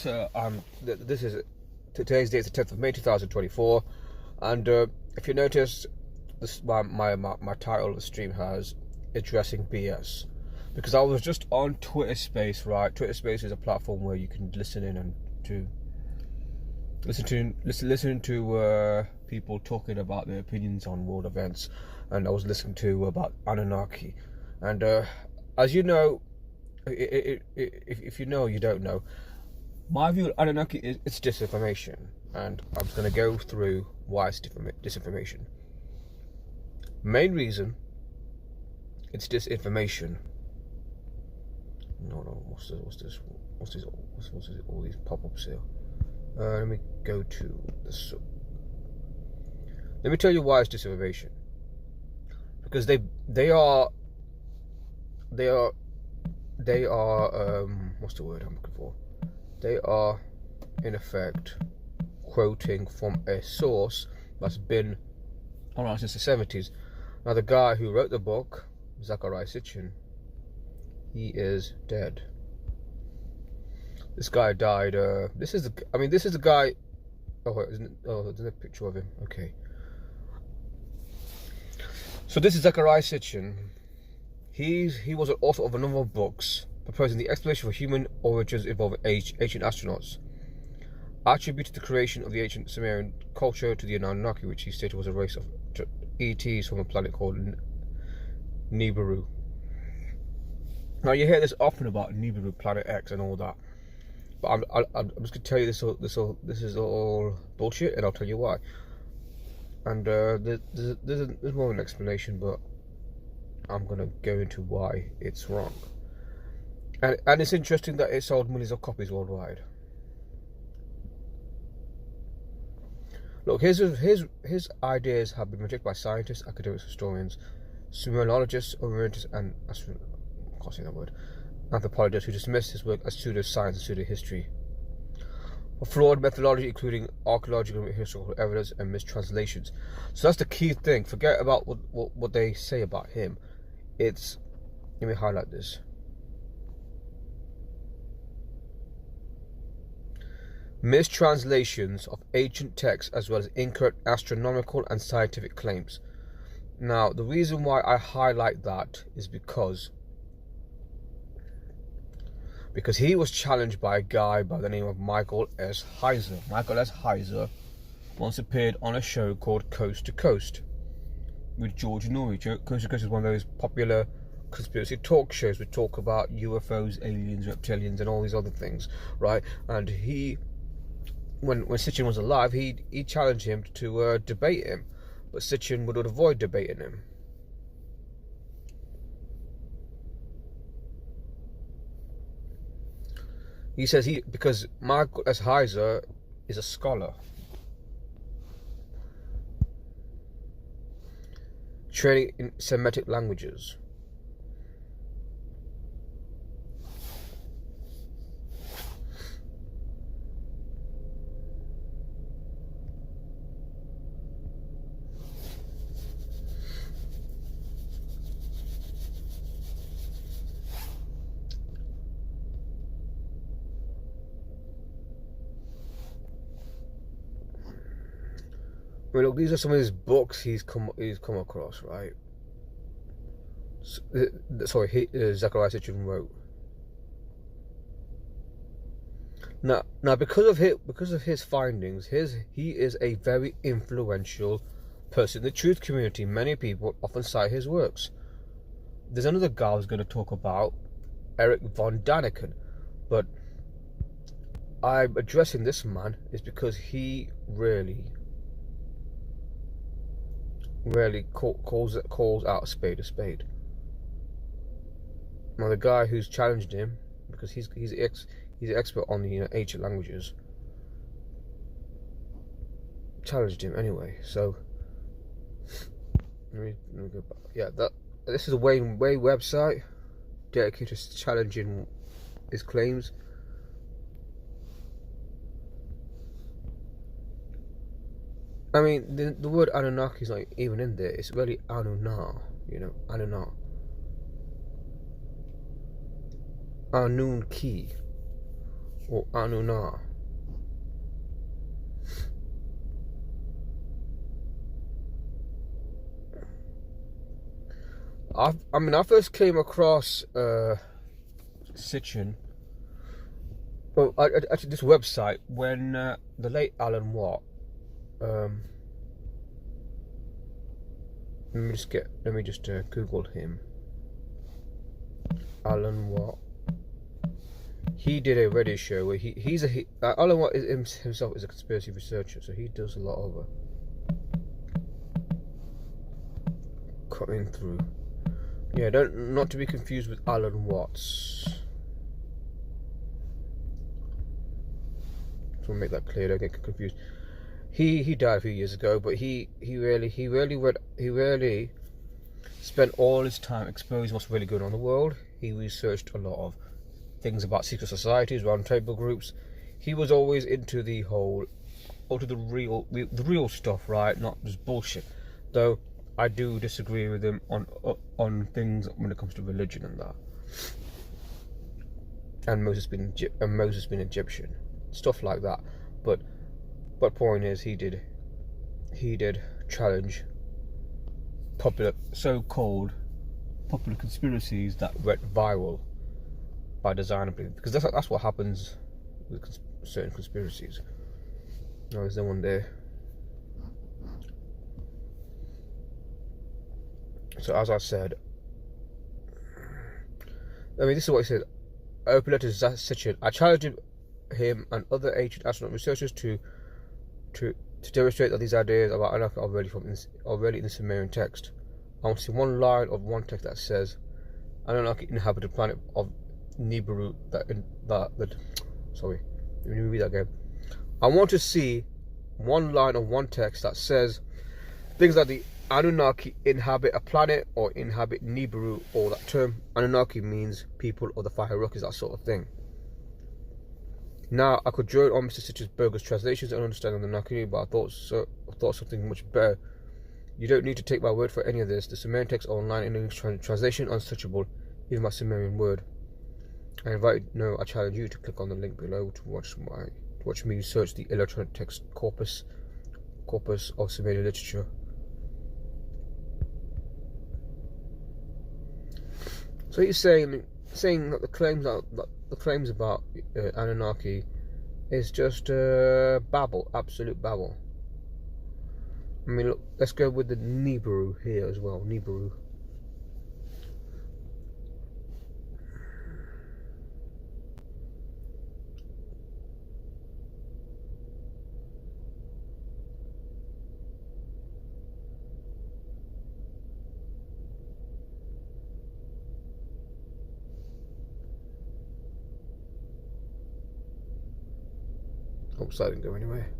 guys, this is today's date is the 10th of May 2024, and if you notice, this my title of the stream has Addressing BS, because I was just on Twitter Space, right? Twitter Space is a platform where you can listen in and listen to people talking about their opinions on world events, and I was listening to about Anunnaki, and as you know, if you know, you don't know. My view of Anunnaki is it's disinformation, and I'm just going to go through why it's disinformation. Main reason, it's disinformation. No, what's this? All these pop-ups here. Let me go to this. Let me tell you why it's disinformation. Because they are what's the word I'm looking for? They are, in effect, quoting from a source that's been around since the 70s. Now, the guy who wrote the book, Zecharia Sitchin, he is dead. This guy died. This is the guy. Oh, there's a picture of him. Okay. So this is Zecharia Sitchin. He was an author of a number of books proposing the explanation for human origins involving ancient astronauts, attributed the creation of the ancient Sumerian culture to the Anunnaki, which he stated was a race of ETs from a planet called Nibiru. Now, you hear this often about Nibiru, Planet X, and all that, but I'm just going to tell you this is all bullshit, and I'll tell you why. And there's more of an explanation, but I'm going to go into why it's wrong. And it's interesting that it sold millions of copies worldwide. Look, his ideas have been rejected by scientists, academics, historians, Sumeriologists, Orientalists, and anthropologists who dismiss his work as pseudoscience and pseudo-history. A flawed methodology, including archaeological and historical evidence and mistranslations. So that's the key thing. Forget about what they say about him. Let me highlight this. Mistranslations of ancient texts, as well as incorrect astronomical and scientific claims. Now, the reason why I highlight that is because he was challenged by a guy by the name of Michael S. Heiser. Michael S. Heiser once appeared on a show called Coast to Coast with George Norrie. Coast to Coast is one of those popular conspiracy talk shows which talk about UFOs, aliens, reptilians, and all these other things, right? And when Sitchin was alive, he challenged him to debate him, but Sitchin would avoid debating him. He says because Michael S. Heiser is a scholar, training in Semitic languages. I mean, look, these are some of his books he's come across, right? Zecharia Sitchin wrote. Now, because of his findings, he is a very influential person in the truth community. Many people often cite his works. There's another guy I was going to talk about, Eric von Daniken, but I'm addressing this man is because he really calls out a spade. Now, the guy who's challenged him, because he's an expert on the ancient languages, challenged him anyway. So let me go back. Yeah, this is a Way website dedicated to challenging his claims. I mean, the word Anunnaki is not even in there. It's really Anunna, Anunna. Anun Ki. or Anunnaki. I first came across Sitchin, well, actually this website, when the late Alan Watt, let me just Google him. Alan Watt. He did a radio show where Alan Watt himself is a conspiracy researcher, so he does a lot of cutting through. Yeah, not to be confused with Alan Watts. So I'll make that clear. Don't get confused. He died a few years ago, but he really spent all his time exposing what's really going on in the world. He researched a lot of things about secret societies, round table groups. He was always into the real stuff, right? Not just bullshit. Though I do disagree with him on things when it comes to religion and that. And Moses being Egyptian, stuff like that. But point is, he did challenge so-called popular conspiracies that went viral by design, I believe, because that's what happens with certain conspiracies. Oh, there's no one there. So as I said, this is what he said. Open letter to Sitchin. I challenged him and other ancient astronaut researchers to demonstrate that these ideas about Anunnaki are already in the Sumerian text. I want to see one line of one text that says Anunnaki inhabited the planet of Nibiru. Sorry, let me read that again. I want to see one line of one text that says things like the Anunnaki inhabit a planet or inhabit Nibiru, or that term Anunnaki means people of the fire rockies, that sort of thing. Now I could join on Mr. Sitchin's bogus translations and understand the Anunnaki, but I thought something much better. You don't need to take my word for any of this. The Sumerian text online in English translation unsearchable, even my Sumerian word. I challenge you to click on the link below to watch me research the electronic text corpus of Sumerian literature. So he's saying that the claims about Anunnaki is just babble, absolute babble. I mean, look, let's go with the Nibiru here as well. Nibiru. Oops, that didn't go anywhere.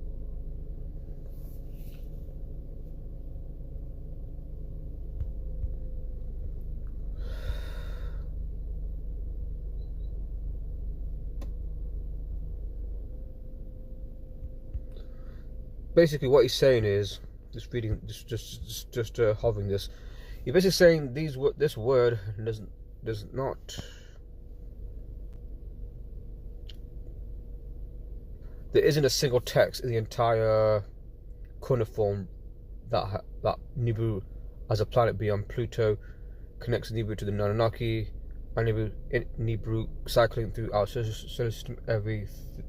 Basically, what he's saying is, just hovering this. You're basically saying this word does not. There isn't a single text in the entire cuneiform that Nibiru, as a planet beyond Pluto, connects Nibiru to the Anunnaki, and Nibiru cycling through our solar system every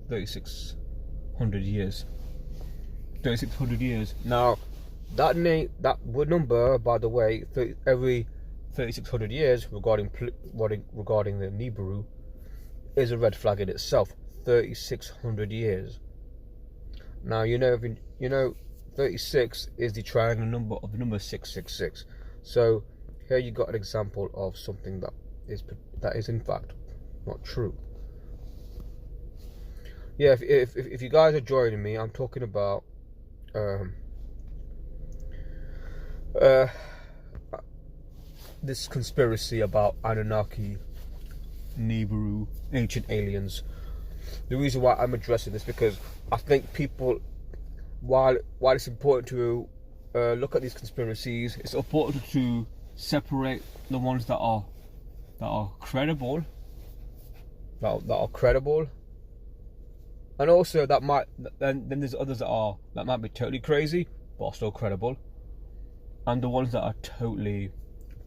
3,600 years. 3,600 years. Now, that number, by the way, every 3,600 years regarding the Nibiru, is a red flag in itself. 3,600 years. Now, 36 is the triangular number of the number 666. So here you got an example of something that is in fact not true. Yeah, if you guys are joining me, I'm talking about this conspiracy about Anunnaki, Nibiru, ancient aliens. The reason why I'm addressing this, because I think people, while it's important to look at these conspiracies, it's important to separate the ones that are credible, And also that might then there's others that might be totally crazy but are still credible, and the ones that are totally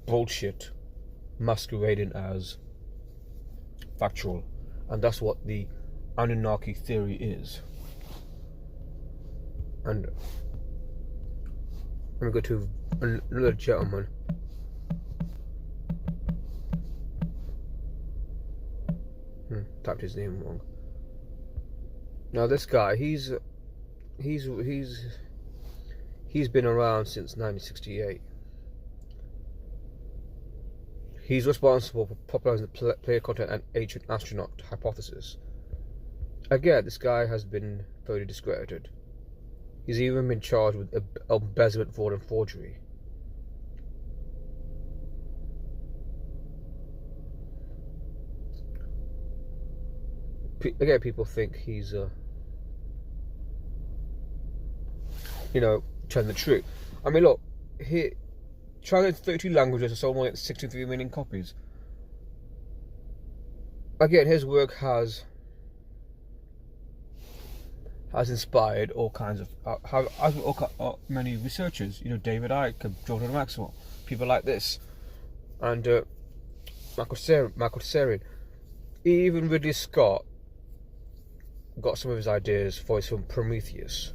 bullshit masquerading as factual. And that's what the Anunnaki theory is. And let me go to another gentleman. Typed his name wrong. Now this guy, he's been around since 1968. He's responsible for popularizing the player content and ancient astronaut hypothesis. Again, this guy has been thoroughly discredited. He's even been charged with embezzlement, fraud, and forgery. Again, people think he's, telling the truth. I mean, look, he translated 32 languages and sold more than 63 million copies. Again, his work has inspired all kinds of many researchers. David Icke, Jordan Maxwell, people like this, and Michael Serrin. Even Ridley Scott got some of his ideas for his film Prometheus.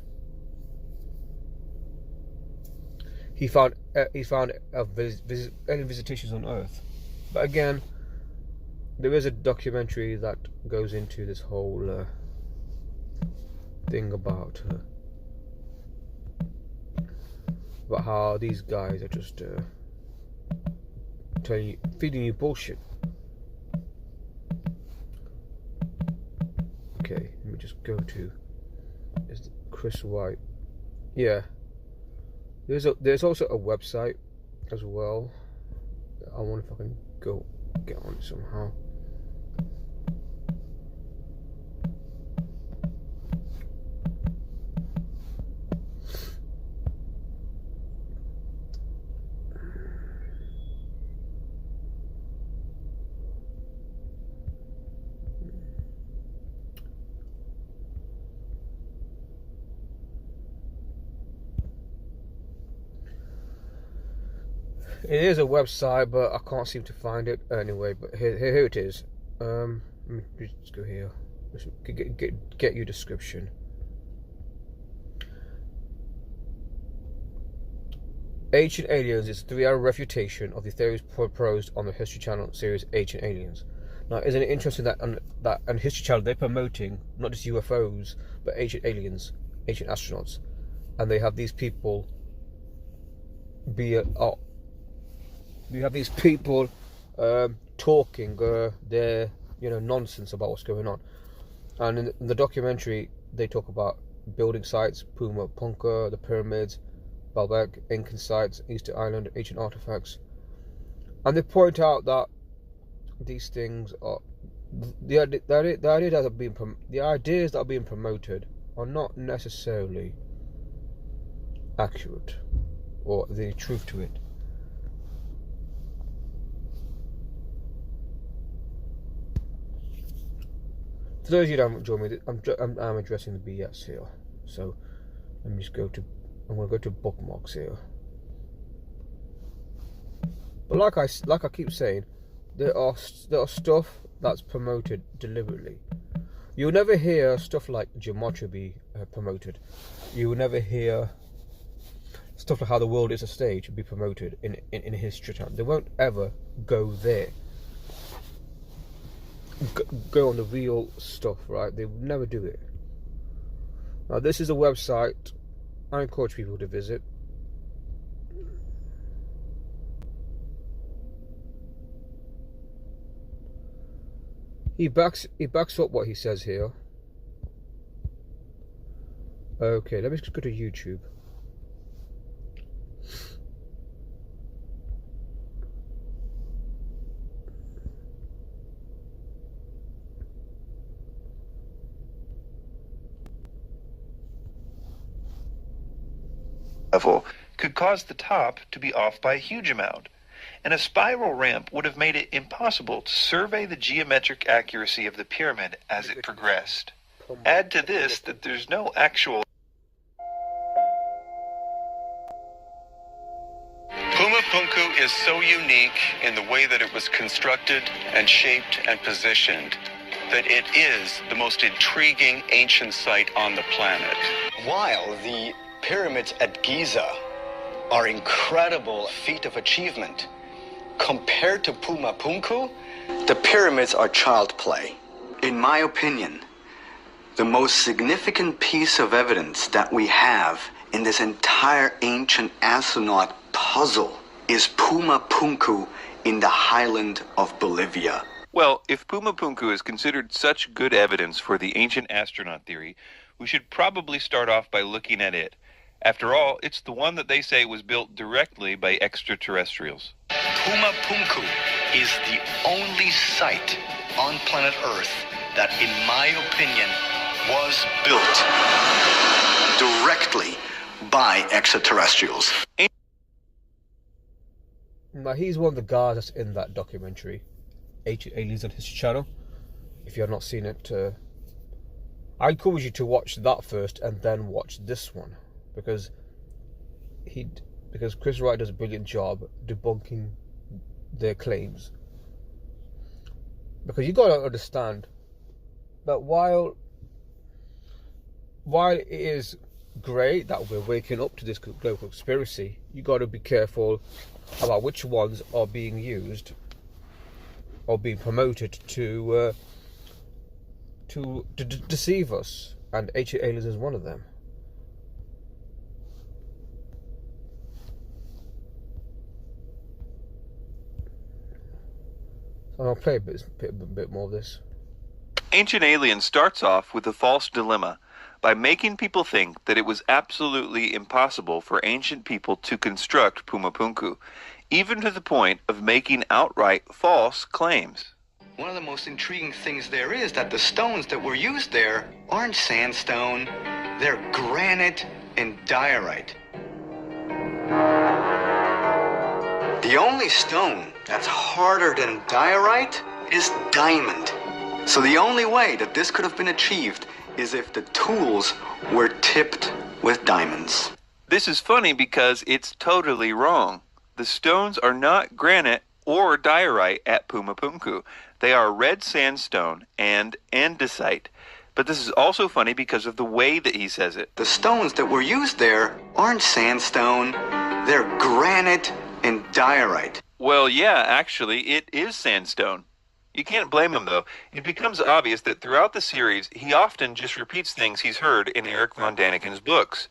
He found alien visitations on Earth, but again, there is a documentary that goes into this whole thing about how these guys are just feeding you bullshit. Okay, let me just go to Chris White. Yeah, there's also a website as well. I wonder if I can go get on it somehow. It is a website, but I can't seem to find it anyway. But here it is. Let me just go here. Get your description. Ancient Aliens is a 3-hour refutation of the theories proposed on the History Channel series Ancient Aliens. Now, isn't it interesting that on History Channel they're promoting not just UFOs but ancient aliens, ancient astronauts, and they have these people you have these people talking their nonsense about what's going on. And in the documentary they talk about building sites, Puma Punka, the pyramids, Baalbek, Incan sites, Easter Island, ancient artifacts, and they point out that these things are the ideas that are being promoted are not necessarily accurate or the truth to it. For those of you that haven't joined me, I'm addressing the BS here. So let me just I'm going to go to bookmarks here. But like I keep saying, there are stuff that's promoted deliberately. You'll never hear stuff like geometry be promoted. You will never hear stuff like how the world is a stage be promoted in History Channel. They won't ever go there. Go on the real stuff, right? They would never do it. Now, this is a website I encourage people to visit. He backs up what he says here. Okay, let me just go to YouTube. Level could cause the top to be off by a huge amount, and a spiral ramp would have made it impossible to survey the geometric accuracy of the pyramid as it progressed. Add to this that there's no actual Pumapunku is so unique in the way that it was constructed and shaped and positioned that it is the most intriguing ancient site on the planet. While the pyramids at Giza are incredible feat of achievement, compared to Pumapunku, the pyramids are child play. In my opinion, the most significant piece of evidence that we have in this entire ancient astronaut puzzle is Pumapunku in the highland of Bolivia. Well, if Pumapunku is considered such good evidence for the ancient astronaut theory, we should probably start off by looking at it. After all, it's the one that they say was built directly by extraterrestrials. Pumapunku is the only site on planet Earth that, in my opinion, was built directly by extraterrestrials. Now, he's one of the guys that's in that documentary, Ancient Aliens on History Channel. If you have not seen it, I encourage you to watch that first and then watch this one, because Chris Wright does a brilliant job debunking their claims. Because you got to understand that while it is great that we're waking up to this global conspiracy, you got to be careful about which ones are being used or being promoted to deceive us, and ancient aliens is one of them. So I'll play a bit more of this. Ancient Aliens starts off with a false dilemma by making people think that it was absolutely impossible for ancient people to construct Pumapunku, even to the point of making outright false claims. One of the most intriguing things there is that the stones that were used there aren't sandstone, they're granite and diorite. The only stone that's harder than diorite is diamond. So the only way that this could have been achieved is if the tools were tipped with diamonds. This is funny because it's totally wrong. The stones are not granite or diorite at Pumapunku. They are red sandstone and andesite. But this is also funny because of the way that he says it. The stones that were used there aren't sandstone, they're granite and diorite. Well, yeah, actually, it is sandstone. You can't blame him, though. It becomes obvious that throughout the series, he often just repeats things he's heard in Eric von Daniken's books.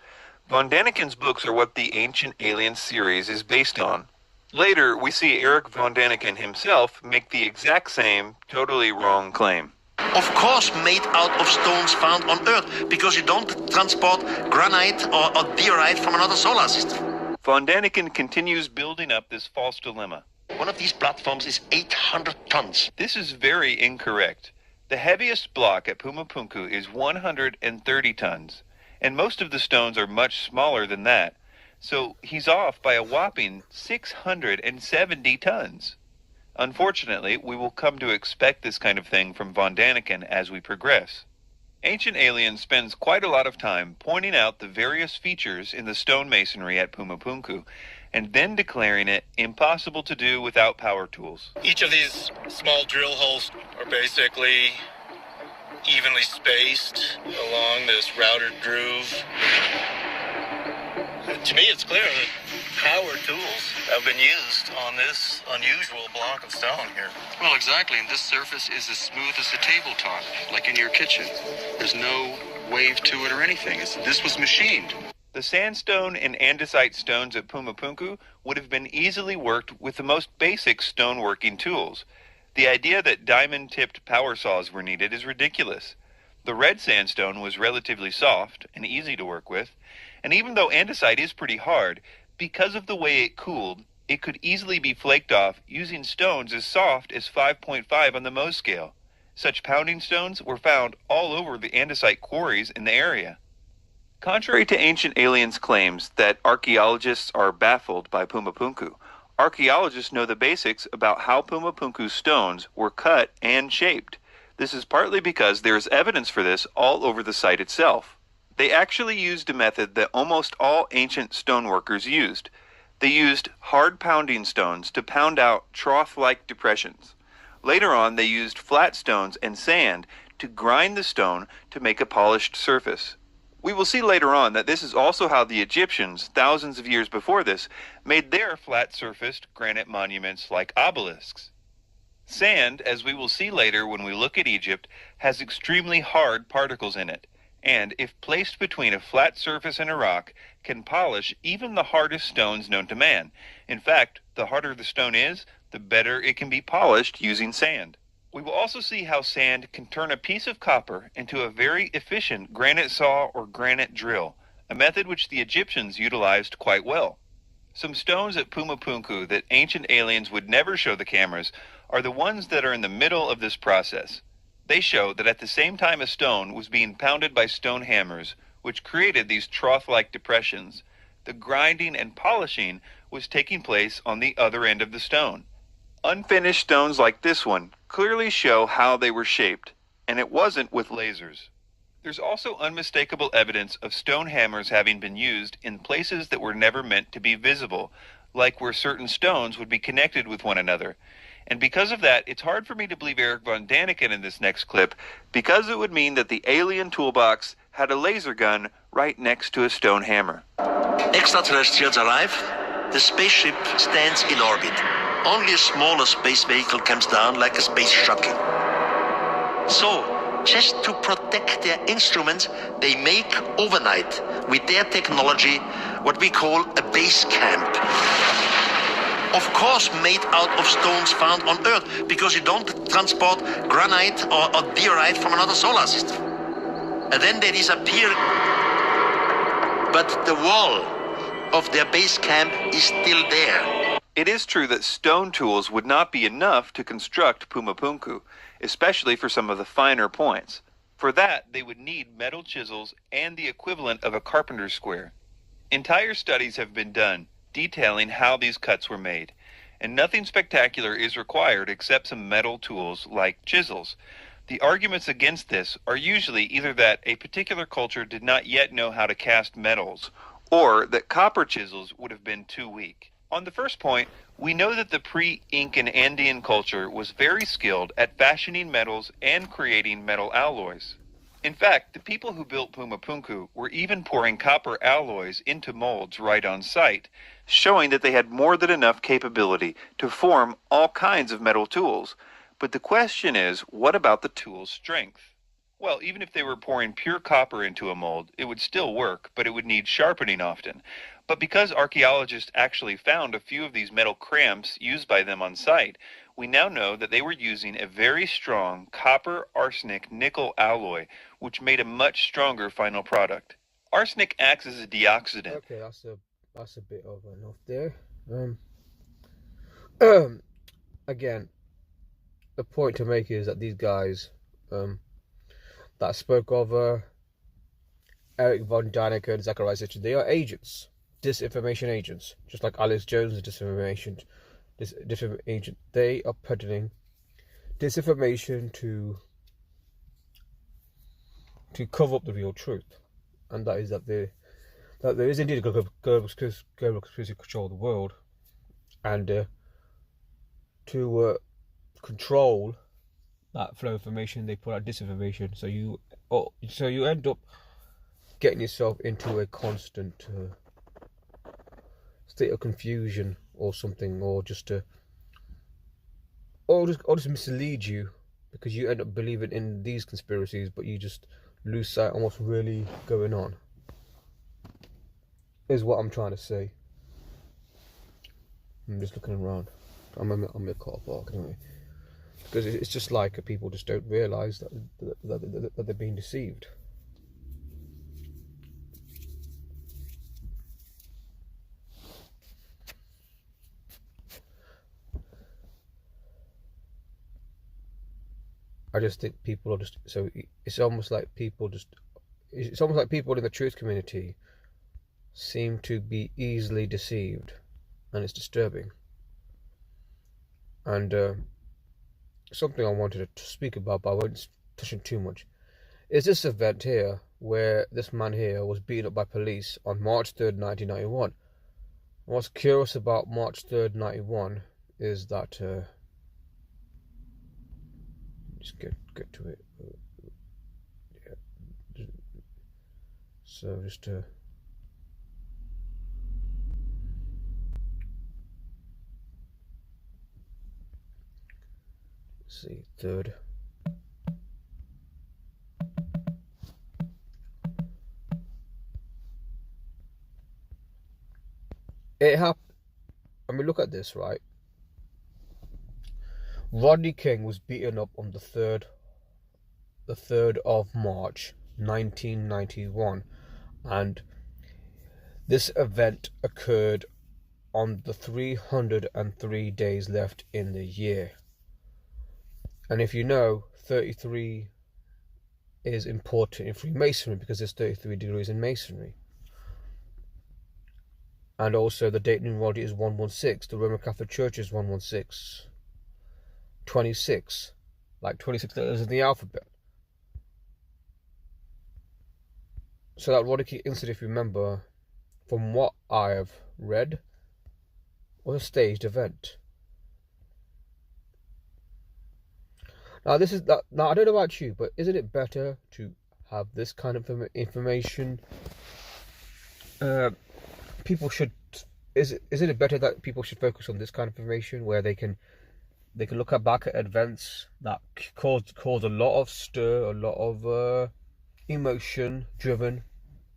Von Daniken's books are what the Ancient Aliens series is based on. Later, we see Eric von Daniken himself make the exact same, totally wrong claim. Of course made out of stones found on Earth, because you don't transport granite or diorite from another solar system. Von Daniken continues building up this false dilemma. One of these platforms is 800 tons. This is very incorrect. The heaviest block at Pumapunku is 130 tons, and most of the stones are much smaller than that, so he's off by a whopping 670 tons. Unfortunately, we will come to expect this kind of thing from von Daniken as we progress. Ancient Aliens spends quite a lot of time pointing out the various features in the stonemasonry at Pumapunku, and then declaring it impossible to do without power tools. Each of these small drill holes are basically evenly spaced along this routed groove. To me, it's clear that power tools have been used on this unusual block of stone here. Well, exactly, and this surface is as smooth as a tabletop, like in your kitchen. There's no wave to it or anything. This was machined. The sandstone and andesite stones at Pumapunku would have been easily worked with the most basic stoneworking tools. The idea that diamond-tipped power saws were needed is ridiculous. The red sandstone was relatively soft and easy to work with, and even though andesite is pretty hard, because of the way it cooled, it could easily be flaked off using stones as soft as 5.5 on the Mohs scale. Such pounding stones were found all over the andesite quarries in the area. Contrary to Ancient Aliens' claims that archaeologists are baffled by Pumapunku, archaeologists know the basics about how Pumapunku's stones were cut and shaped. This is partly because there is evidence for this all over the site itself. They actually used a method that almost all ancient stoneworkers used. They used hard pounding stones to pound out trough-like depressions. Later on, they used flat stones and sand to grind the stone to make a polished surface. We will see later on that this is also how the Egyptians, thousands of years before this, made their flat-surfaced granite monuments like obelisks. Sand, as we will see later when we look at Egypt, has extremely hard particles in it, and if placed between a flat surface and a rock, can polish even the hardest stones known to man. In fact, the harder the stone is, the better it can be polished using sand. We will also see how sand can turn a piece of copper into a very efficient granite saw or granite drill, a method which the Egyptians utilized quite well. Some stones at Pumapunku that ancient aliens would never show the cameras are the ones that are in the middle of this process. They show that at the same time a stone was being pounded by stone hammers, which created these trough-like depressions, the grinding and polishing was taking place on the other end of the stone. Unfinished stones like this one clearly show how they were shaped, and it wasn't with lasers. There's also unmistakable evidence of stone hammers having been used in places that were never meant to be visible, like where certain stones would be connected with one another. And because of that, it's hard for me to believe Eric von Daniken in this next clip, because it would mean that the alien toolbox had a laser gun right next to a stone hammer. Extraterrestrials arrive, the spaceship stands in orbit. Only a smaller space vehicle comes down like a space shuttle. So, just to protect their instruments, they make overnight, with their technology, what we call a base camp. Of course made out of stones found on Earth, because you don't transport granite or diorite from another solar system. And then they disappear. But the wall of their base camp is still there. It is true that stone tools would not be enough to construct Pumapunku, especially for some of the finer points. For that, they would need metal chisels and the equivalent of a carpenter's square. Entire studies have been done detailing how these cuts were made, and nothing spectacular is required except some metal tools like chisels. The arguments against this are usually either that a particular culture did not yet know how to cast metals, or that copper chisels would have been too weak. On the first point, we know that the pre-Incan Andean culture was very skilled at fashioning metals and creating metal alloys. In fact, the people who built Pumapunku were even pouring copper alloys into molds right on site, showing that they had more than enough capability to form all kinds of metal tools. But the question is, what about the tool's strength? Well, even if they were pouring pure copper into a mold, it would still work, but it would need sharpening often. But because archaeologists actually found a few of these metal cramps used by them on site, we now know that they were using a very strong copper arsenic nickel alloy, which made a much stronger final product. Arsenic acts as a deoxidant. Okay, that's a bit over enough there. Again, the point to make is that these guys that I spoke of, Eric von Daniken, Zachariah Sitchin, they are agents, disinformation agents, just like Alex Jones is disinformation agent. They are peddling disinformation to cover up the real truth, and that is that there is indeed a global conspiracy to control the world, and to control that flow of information, they put out disinformation. So you end up getting yourself into a constant state of confusion or something, or just mislead you, because you end up believing in these conspiracies, but you just lose sight on what's really going on, is what I'm trying to say. I'm just looking around. I'm in a car park anyway, because it's just like people just don't realise that they're being deceived. I just think people are just so. It's almost like people in the truth community seem to be easily deceived, and it's disturbing. And something I wanted to speak about, but I won't touch on too much. Is this event here where this man here was beaten up by police on March 3rd, 1991. What's curious about March 3rd, 91 is that just get to it. Yeah. So just see, 3rd. It happened. I mean, look at this, right? Rodney King was beaten up on the 3rd of March, 1991, and this event occurred on the 303 days left in the year. And if you know, 33 is important in Freemasonry because there's 33 degrees in Masonry. And also the date numerology is 116. The Roman Catholic Church is 116. 26. Like 26 letters in the alphabet. So that Rodney King incident, if you remember, from what I have read, was a staged event. Now this is that. Now I don't know about you, but isn't it better to have this kind of information? People should. Isn't it better that people should focus on this kind of information where they can look back at events that caused a lot of stir, a lot of emotion driven,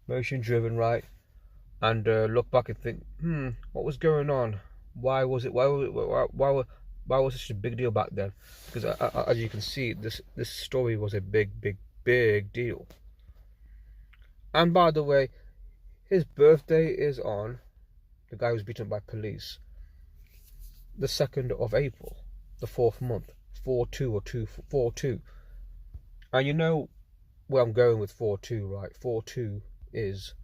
right? And look back and think, what was going on? Why was it such a big deal back then? Because as you can see, this story was a big deal. And by the way, his birthday is on, the guy who was beaten by police, the 2nd of April, the 4th month, 4-2 or 2-4-2. And you know where I'm going with 4-2, right? 4-2 is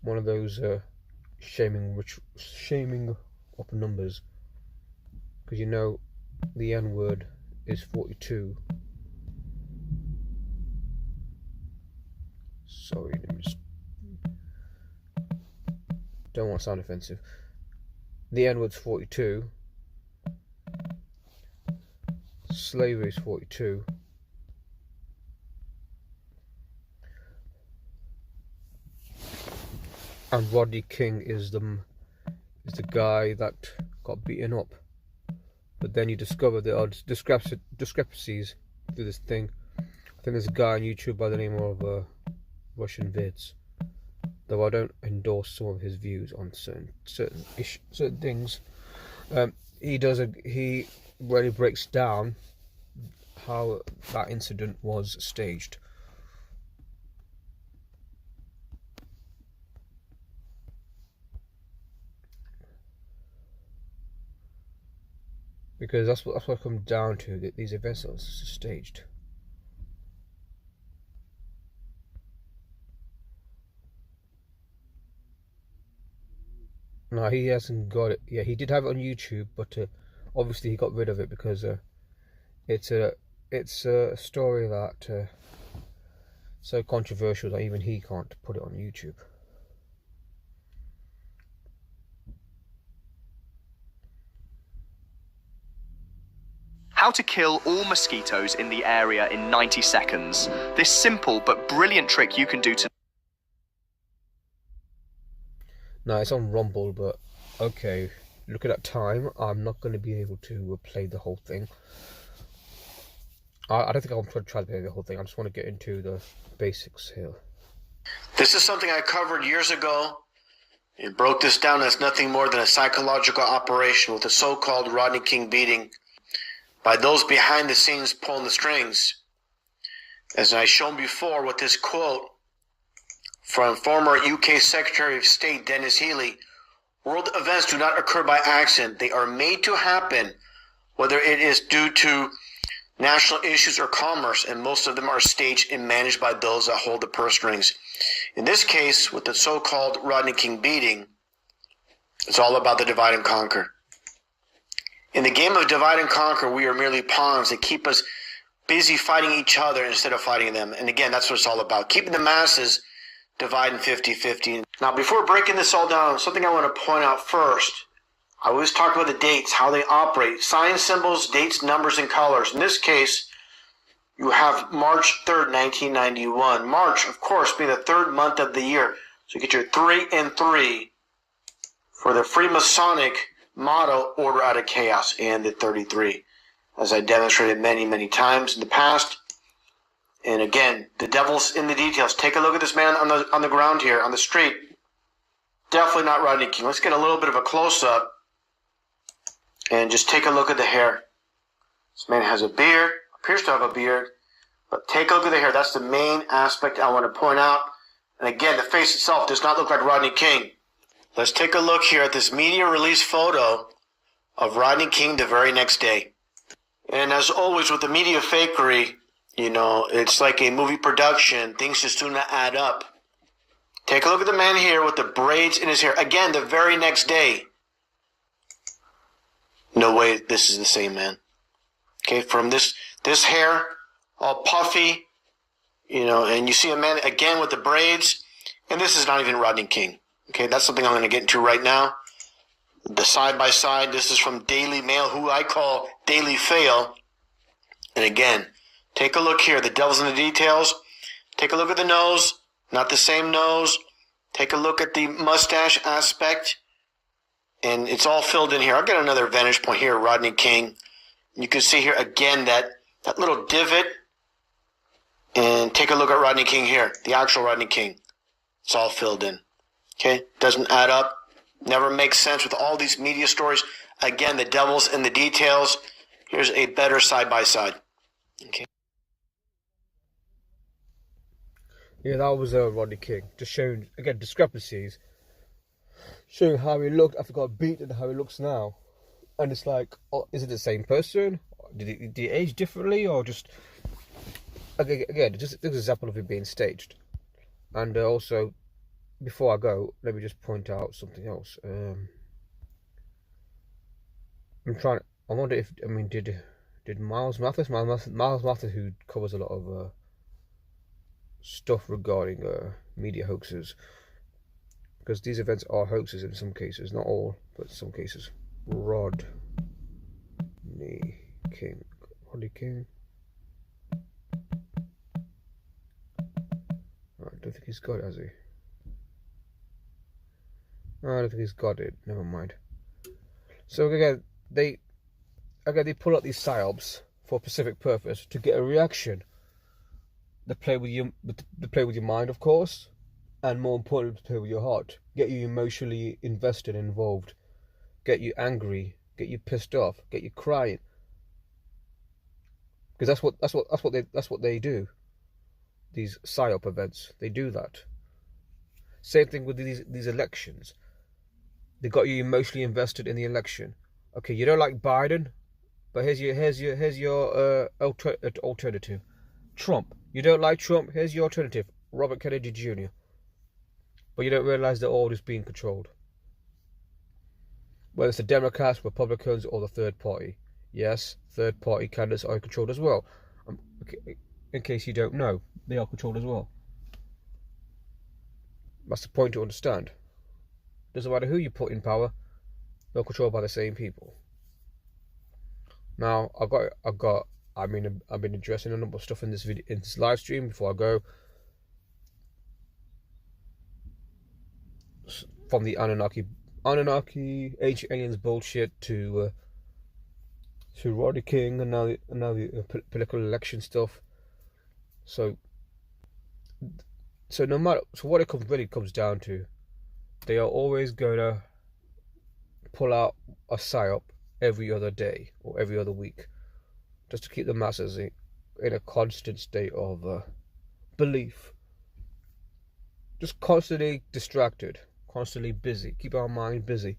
one of those shaming up numbers, because you know the N word is 42. Sorry, let me just, don't want to sound offensive. The N word's 42. Slavery is 42. And Rodney King is the guy that got beaten up. But then you discover there are discrepancies through this thing. I think there's a guy on YouTube by the name of Russian Vids, though I don't endorse some of his views on certain things. He really breaks down how that incident was staged. Because that's what it comes down to, that these events are staged. No, he hasn't got it. Yeah, he did have it on YouTube, but obviously he got rid of it because it's a story that so controversial that even he can't put it on YouTube. How to kill all mosquitoes in the area in 90 seconds. This simple but brilliant trick you can do to... No, it's on Rumble, but okay, look at that time. I'm not going to be able to play the whole thing. I don't think I'll try to play the whole thing. I just want to get into the basics here. This is something I covered years ago. It broke this down as nothing more than a psychological operation with the so-called Rodney King beating by those behind the scenes pulling the strings. As I've shown before with this quote from former UK Secretary of State Dennis Healey, world events do not occur by accident. They are made to happen, whether it is due to national issues or commerce, and most of them are staged and managed by those that hold the purse strings. In this case, with the so-called Rodney King beating, it's all about the divide and conquer. In the game of divide and conquer, we are merely pawns that keep us busy fighting each other instead of fighting them. And again, that's what it's all about. Keeping the masses dividing 50-50. Now, before breaking this all down, something I want to point out first. I always talk about the dates, how they operate. Signs, symbols, dates, numbers, and colors. In this case, you have March 3rd, 1991. March, of course, being the third month of the year. So you get your 3 and 3 for the Freemasonic motto, order out of chaos, and the 33. As I demonstrated many, many times in the past. And again, the devil's in the details. Take a look at this man on the ground here, on the street. Definitely not Rodney King. Let's get a little bit of a close-up. And just take a look at the hair. This man has a beard, appears to have a beard. But take a look at the hair. That's the main aspect I want to point out. And again, the face itself does not look like Rodney King. Let's take a look here at this media release photo of Rodney King the very next day. And as always with the media fakery, it's like a movie production. Things just do not add up. Take a look at the man here with the braids in his hair. Again, the very next day. No way this is the same man. Okay, from this hair, all puffy, and you see a man again with the braids, and this is not even Rodney King. Okay, that's something I'm going to get into right now. The side-by-side, this is from Daily Mail, who I call Daily Fail. And again, take a look here. The devil's in the details. Take a look at the nose. Not the same nose. Take a look at the mustache aspect. And it's all filled in here. I'll get another vantage point here, Rodney King. You can see here again that little divot. And take a look at Rodney King here, the actual Rodney King. It's all filled in. Okay? Doesn't add up. Never makes sense with all these media stories. Again, the devil's in the details. Here's a better side-by-side. Okay. Yeah, that was Rodney King. Just showing, again, discrepancies. Showing how he looked after he got beaten and how he looks now. And it's like, is it the same person? Did he age differently? Or just... Again, just an example of it being staged. And also, before I go, let me just point out something else. I wonder if, did Miles Mathis, who covers a lot of stuff regarding media hoaxes, because these events are hoaxes in some cases, not all, but in some cases. Rodney King. I don't think he's got it, has he? No, I don't think he's got it. Never mind. So again, they pull out these psyops for a specific purpose to get a reaction. They play with your mind, of course, and more importantly, play with your heart. Get you emotionally invested, involved. Get you angry. Get you pissed off. Get you crying. Because that's what they do. These psyop events, they do that. Same thing with these elections. They got you emotionally invested in the election. Okay, you don't like Biden, but here's your alternative. Trump. You don't like Trump, here's your alternative. Robert Kennedy Jr. But you don't realise they're all just being controlled. Whether it's the Democrats, Republicans, or the third party. Yes, third party candidates are controlled as well. In case you don't know, they are controlled as well. That's the point to understand. Doesn't matter who you put in power, they're controlled by the same people. Now, I've been addressing a number of stuff in this video, in this live stream. Before I go, from the Anunnaki, ancient aliens bullshit to Rodney King, and now the political election stuff. So no matter, what it really comes down to, they are always gonna pull out a psyop every other day or every other week, just to keep the masses in a constant state of belief, just constantly distracted, constantly busy, keep our mind busy,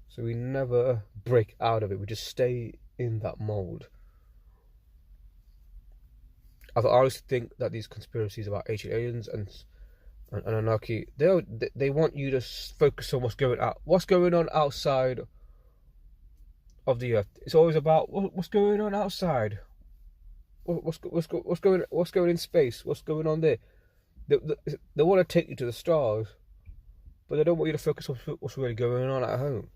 so we never break out of it. We just stay in that mold. I honestly think that these conspiracies about ancient aliens and Anunnaki, they want you to focus on what's going on outside of the earth. It's always about what's going on outside. What's going in space? What's going on there? They want to take you to the stars, but they don't want you to focus on what's really going on at home.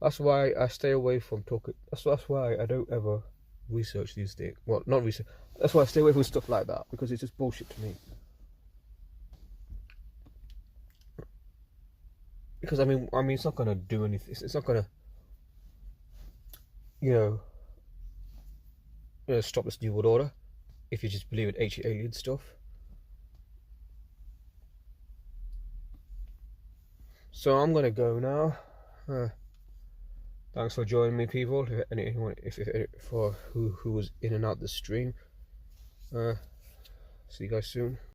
That's why I stay away from talking. That's why I don't ever research these things. Well, not research. That's why I stay away from stuff like that, because it's just bullshit to me. Because I mean, it's not gonna do anything. It's not gonna, stop this new world order. If you just believe in ancient alien stuff. So I'm gonna go now. Thanks for joining me, people. Anyone, for who was in and out the stream. See you guys soon.